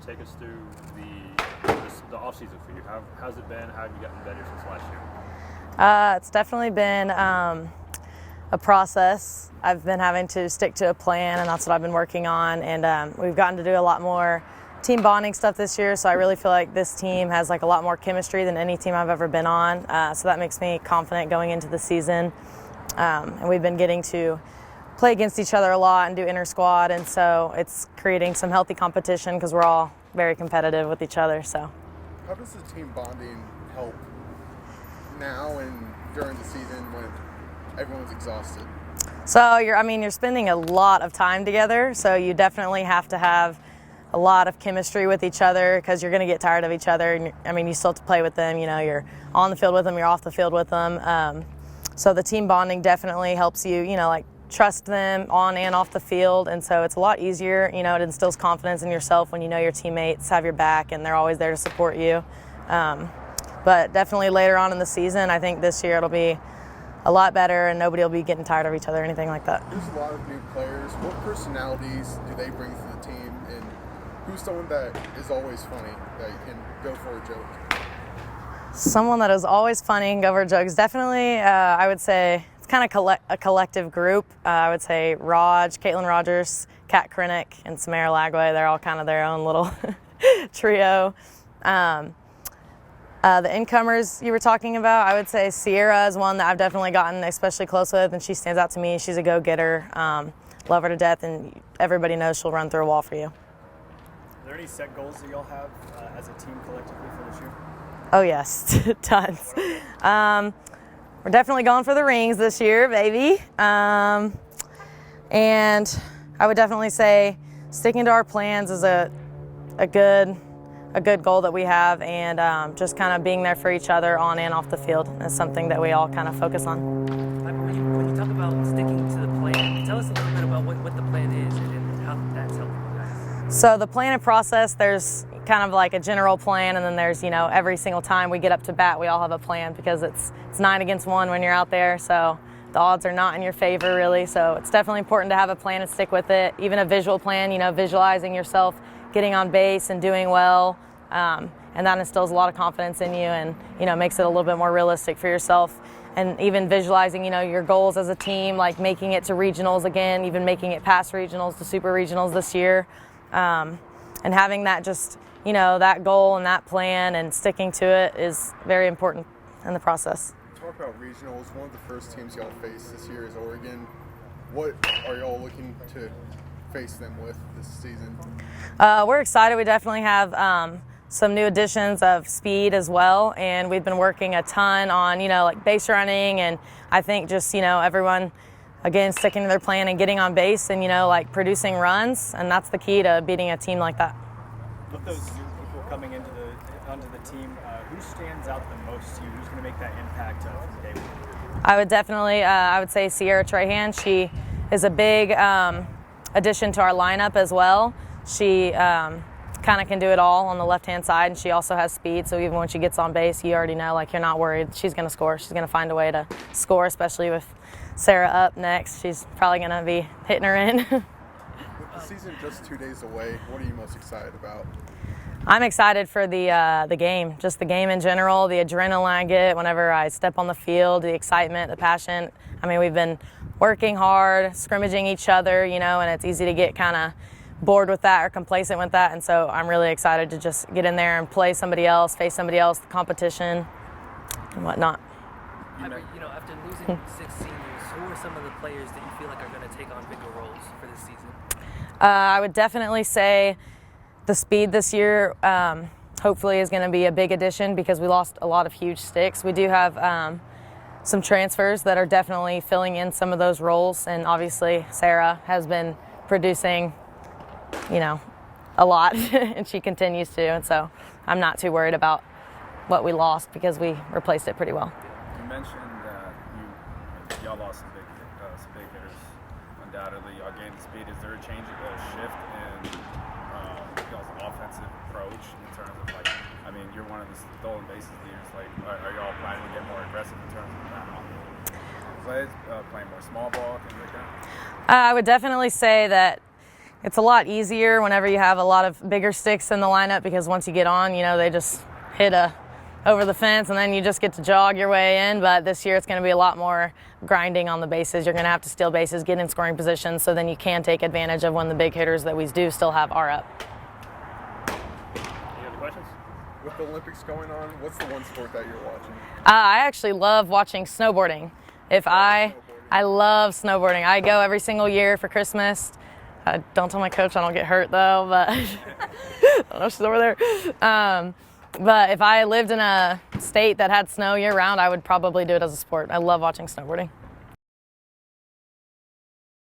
take us through the off season for you. How's it been? How have you gotten better since last year? It's definitely been a process. I've been having to stick to a plan, and that's what I've been working on. And we've gotten to do a lot more team bonding stuff this year, so I really feel like this team has like a lot more chemistry than any team I've ever been on. So that makes me confident going into the season. And we've been getting to play against each other a lot and do inter-squad, and so it's creating some healthy competition because we're all very competitive with each other. So, how does the team bonding help now and during the season when everyone's exhausted? So you're spending a lot of time together, so you definitely have to have a lot of chemistry with each other because you're going to get tired of each other. And you still have to play with them. You're on the field with them, you're off the field with them. So the team bonding definitely helps you, trust them on and off the field, and so it's a lot easier. It instills confidence in yourself when you know your teammates have your back and they're always there to support you. But definitely later on in the season, I think this year it'll be a lot better and nobody will be getting tired of each other or anything like that. There's a lot of new players. What personalities do they bring to the team, and who's someone that is always funny that you can go for a joke? Someone that is always funny and go for jokes. Definitely, I would say it's kind of a collective group. I would say Caitlin Rogers, Kat Krennick, and Samara Lagway. They're all kind of their own little trio. The incomers you were talking about, I would say Sierra is one that I've definitely gotten especially close with, and she stands out to me. She's a go-getter. Love her to death, and everybody knows she'll run through a wall for you. Are there any set goals that y'all have as a team collectively for this year? Oh, yes, tons. We're definitely going for the rings this year, baby. And I would definitely say sticking to our plans is a good goal that we have, and just kind of being there for each other on and off the field is something that we all kind of focus on. When you talk about sticking to the plan, tell us a little bit about what the plan is and how that's helping you guys. So the plan and process, there's kind of like a general plan, and then there's, every single time we get up to bat, we all have a plan because it's 9 against 1 when you're out there, so the odds are not in your favor really. So it's definitely important to have a plan and stick with it. Even a visual plan, visualizing yourself getting on base and doing well, and that instills a lot of confidence in you and, makes it a little bit more realistic for yourself. And even visualizing, your goals as a team, like making it to regionals again, even making it past regionals to super regionals this year. And having that just, that goal and that plan and sticking to it is very important in the process. Talk about regionals. One of the first teams y'all face this year is Oregon. What are y'all looking to face them with this season? We're excited. We definitely have some new additions of speed as well, and we've been working a ton on, like base running, and I think just, everyone, again, sticking to their plan and getting on base and, like producing runs, and that's the key to beating a team like that. With those new people coming onto the team, who stands out the most to you? Who's going to make that impact from day one? I would definitely, I would say Sierra Trahan. She is a big addition to our lineup as well. She kind of can do it all on the left-hand side, and she also has speed, so even when she gets on base, you already know, you're not worried. She's going to score. She's going to find a way to score, especially with Sarah up next. She's probably going to be hitting her in. With the season just 2 days away, what are you most excited about? I'm excited for the game, just the game in general, the adrenaline I get whenever I step on the field, the excitement, the passion. We've been working hard, scrimmaging each other, and it's easy to get kind of bored with that or complacent with that, and so I'm really excited to just get in there and play somebody else, face somebody else, the competition and whatnot. After losing 6 seniors, who are some of the players that you feel like are going to take on bigger roles for this season? I would definitely say the speed this year hopefully is going to be a big addition because we lost a lot of huge sticks. We do have some transfers that are definitely filling in some of those roles, and obviously Sarah has been producing a lot and she continues to, and so I'm not too worried about what we lost because we replaced it pretty well. You mentioned y'all lost some big hitters, undoubtedly. Y'all gained speed. Is there a shift in y'all's offensive approach in terms of you're one of the stolen bases leaders. Are y'all planning to get more aggressive in terms of that plays, playing more small ball, things like that? I would definitely say that It's a lot easier whenever you have a lot of bigger sticks in the lineup, because once you get on, they just hit over the fence and then you just get to jog your way in. But this year it's going to be a lot more grinding on the bases. You're going to have to steal bases, get in scoring position, so then you can take advantage of when the big hitters that we do still have are up. Any other questions? With the Olympics going on, what's the one sport that you're watching? I actually love watching snowboarding. I love snowboarding. I go every single year for Christmas. Don't tell my coach I don't get hurt though, but I don't know if she's over there. But if I lived in a state that had snow year round, I would probably do it as a sport. I love watching snowboarding.